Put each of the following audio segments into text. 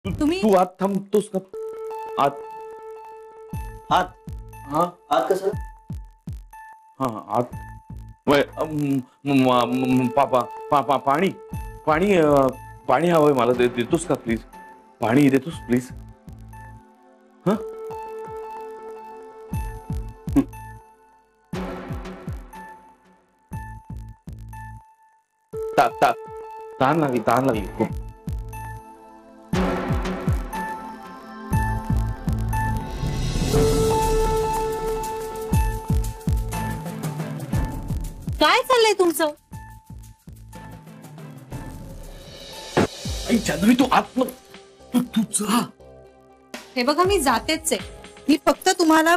तुम्ही तू आत थांबतोस का? आत हात हा हात कसं? हा आत वय, पापा पापा पाणी पाणी पाणी हवंय मला. देतोस का प्लीज? पाणी देतोस प्लीज? हा ताण लागली खूप. काय चाललंय तुमचं? जान्हवी तू आत तू जा. हे बघा मी जातेच आहे. मी फक्त तुम्हाला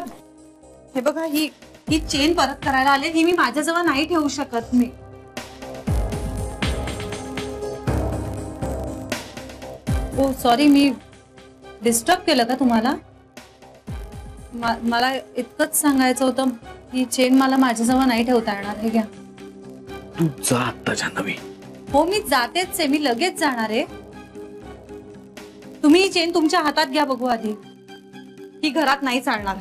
हे बघा ही ही चेन परत करायला आले. ही मी माझ्याजवळ नाही ठेवू शकत मी. ओ सॉरी, मी डिस्टर्ब केलं का तुम्हाला? मला इतकंच सांगायचं होतं, ही चेन मला माझ्याजवळ नाही ठेवता येणार. हे घ्या. तू जा आता जान्हवी. हो मी जातेच आहे. मी लगेच जाणार आहे. तुम्ही ही चेन तुमच्या हातात घ्या बघू आधी. ही घरात नाही चालणार.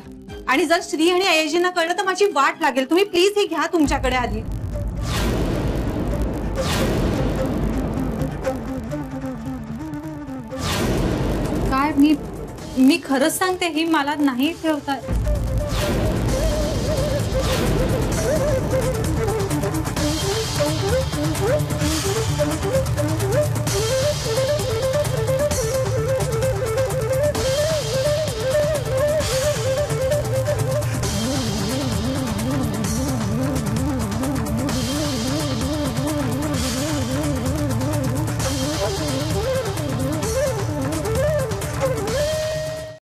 आणि जर श्री आणि अयजींना कळलं तर माझी वाट लागेल. तुम्ही प्लीज ही घ्या तुमच्याकडे आधी. काय मी खरंच सांगते, ही मला नाही ठेवता.